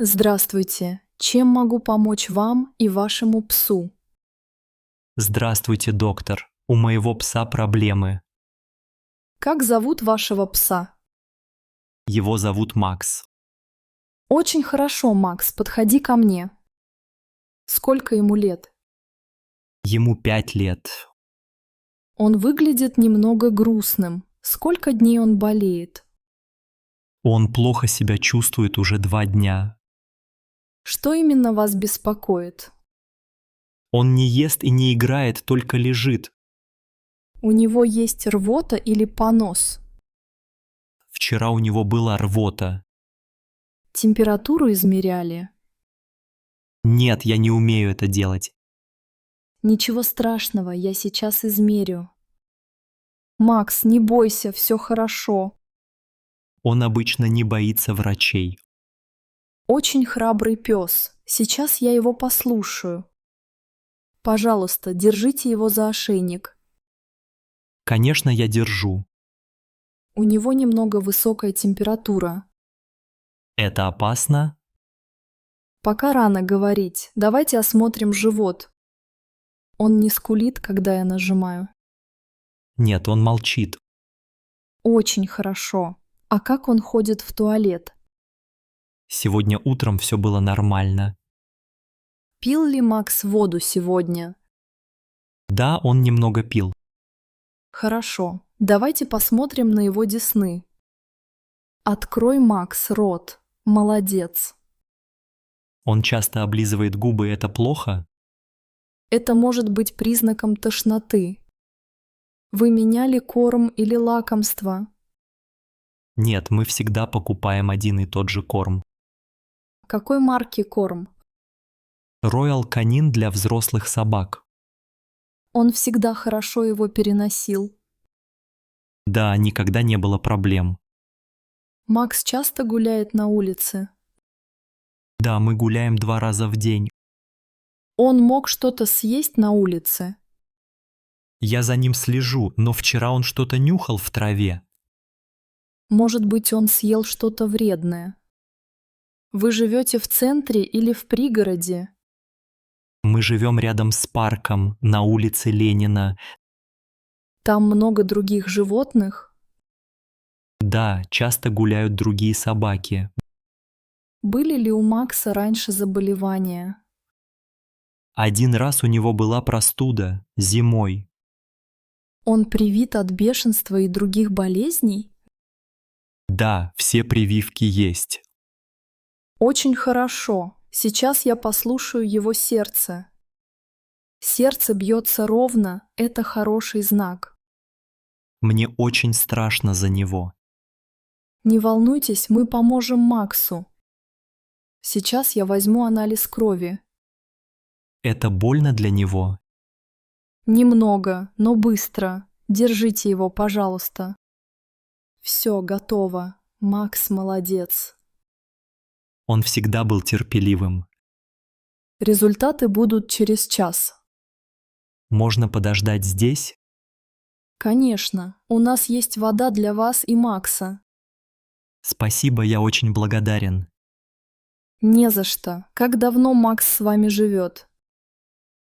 Здравствуйте. Чем могу помочь вам и вашему псу? Здравствуйте, доктор. У моего пса проблемы. Как зовут вашего пса? Его зовут Макс. Очень хорошо, Макс, подходи ко мне. Сколько ему лет? Ему 5 лет. Он выглядит немного грустным. Сколько дней он болеет? Он плохо себя чувствует уже 2 дня. Что именно вас беспокоит? Он не ест и не играет, только лежит. У него есть рвота или понос? Вчера у него была рвота. Температуру измеряли? Нет, я не умею это делать. Ничего страшного, я сейчас измерю. Макс, не бойся, все хорошо. Он обычно не боится врачей. Очень храбрый пес. Сейчас я его послушаю. Пожалуйста, держите его за ошейник. Конечно, я держу. У него немного высокая температура. Это опасно? Пока рано говорить. Давайте осмотрим живот. Он не скулит, когда я нажимаю. Нет, он молчит. Очень хорошо. А как он ходит в туалет? Сегодня утром все было нормально. Пил ли Макс воду сегодня? Да, он немного пил. Хорошо. Давайте посмотрим на его десны. Открой, Макс, рот. Молодец. Он часто облизывает губы, это плохо? Это может быть признаком тошноты. Вы меняли корм или лакомство? Нет, мы всегда покупаем один и тот же корм. Какой марки корм? Royal Canin для взрослых собак. Он всегда хорошо его переносил. Да, никогда не было проблем. Макс часто гуляет на улице. Да, мы гуляем 2 раза в день. Он мог что-то съесть на улице. Я за ним слежу, но вчера он что-то нюхал в траве. Может быть, он съел что-то вредное. Вы живете в центре или в пригороде? Мы живем рядом с парком, на улице Ленина. Там много других животных? Да, часто гуляют другие собаки. Были ли у Макса раньше заболевания? Один раз у него была простуда, зимой. Он привит от бешенства и других болезней? Да, все прививки есть. Очень хорошо. Сейчас я послушаю его сердце. Сердце бьется ровно, это хороший знак. Мне очень страшно за него. Не волнуйтесь, мы поможем Максу. Сейчас я возьму анализ крови. Это больно для него? Немного, но быстро. Держите его, пожалуйста. Все, готово. Макс молодец. Он всегда был терпеливым. Результаты будут через час. Можно подождать здесь? Конечно, у нас есть вода для вас и Макса. Спасибо, я очень благодарен. Не за что. Как давно Макс с вами живет?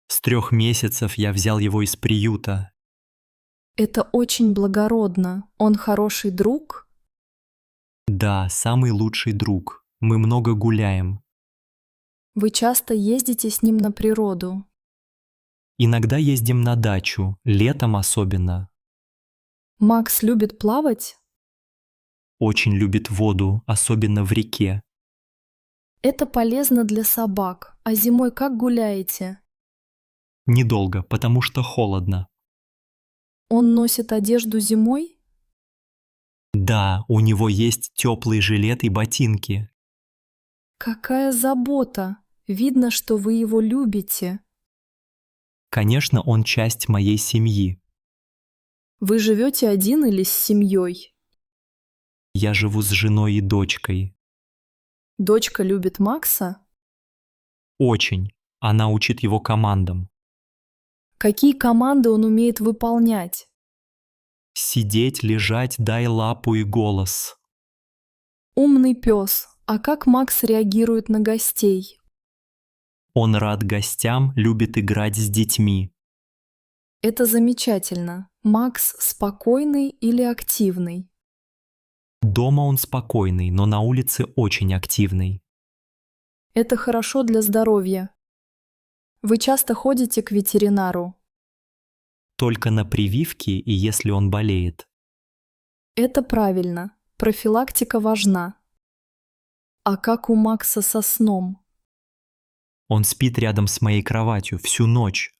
С 3 месяцев я взял его из приюта. Это очень благородно. Он хороший друг? Да, самый лучший друг. Мы много гуляем. Вы часто ездите с ним на природу? Иногда ездим на дачу, летом особенно. Макс любит плавать? Очень любит воду, особенно в реке. Это полезно для собак. А зимой как гуляете? Недолго, потому что холодно. Он носит одежду зимой? Да, у него есть теплый жилет и ботинки. Какая забота! Видно, что вы его любите. Конечно, он часть моей семьи. Вы живете один или с семьей? Я живу с женой и дочкой. Дочка любит Макса? Очень. Она учит его командам. Какие команды он умеет выполнять? Сидеть, лежать, дай лапу и голос. Умный пес. А как Макс реагирует на гостей? Он рад гостям, любит играть с детьми. Это замечательно. Макс спокойный или активный? Дома он спокойный, но на улице очень активный. Это хорошо для здоровья. Вы часто ходите к ветеринару? Только на прививки и если он болеет. Это правильно. Профилактика важна. А как у Макса со сном? Он спит рядом с моей кроватью всю ночь.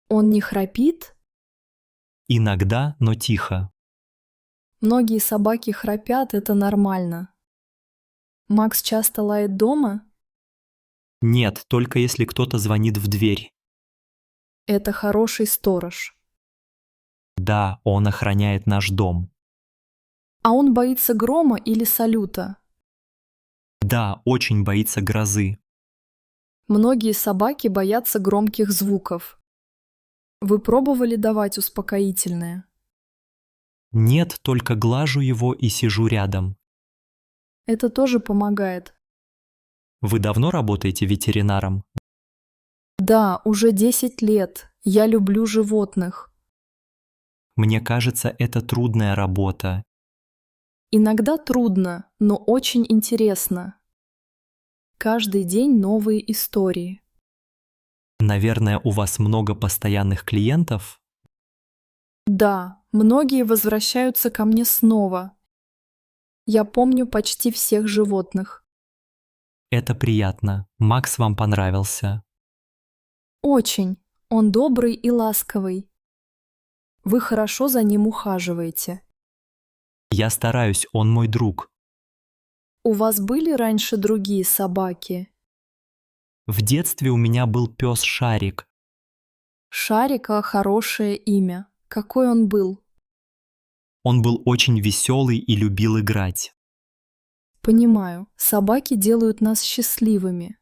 Он не храпит? Иногда, но тихо. Многие собаки храпят, это нормально. Макс часто лает дома? Нет, только если кто-то звонит в дверь. Это хороший сторож. Да, он охраняет наш дом. А он боится грома или салюта? Да, очень боится грозы. Многие собаки боятся громких звуков. Вы пробовали давать успокоительное? Нет, только глажу его и сижу рядом. Это тоже помогает. Вы давно работаете ветеринаром? Да, уже 10 лет. Я люблю животных. Мне кажется, это трудная работа. Иногда трудно, но очень интересно. Каждый день новые истории. Наверное, у вас много постоянных клиентов? Да, многие возвращаются ко мне снова. Я помню почти всех животных. Это приятно. Макс вам понравился. Очень. Он добрый и ласковый. Вы хорошо за ним ухаживаете. Я стараюсь, он мой друг. У вас были раньше другие собаки? В детстве у меня был пес Шарик. Шарика хорошее имя. Какой он был? Он был очень веселый и любил играть. Понимаю, собаки делают нас счастливыми.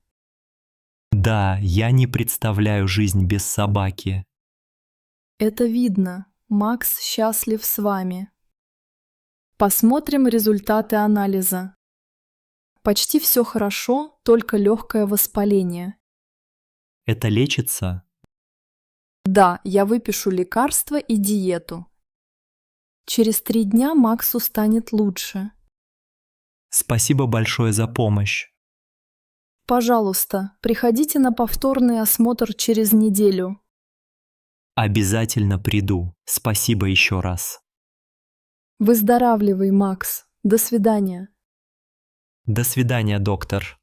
Да, я не представляю жизнь без собаки. Это видно. Макс счастлив с вами. Посмотрим результаты анализа. Почти все хорошо, только легкое воспаление. Это лечится? Да, я выпишу лекарства и диету. Через 3 дня Максу станет лучше. Спасибо большое за помощь. Пожалуйста, приходите на повторный осмотр через неделю. Обязательно приду. Спасибо еще раз. Выздоравливай, Макс. До свидания. До свидания, доктор.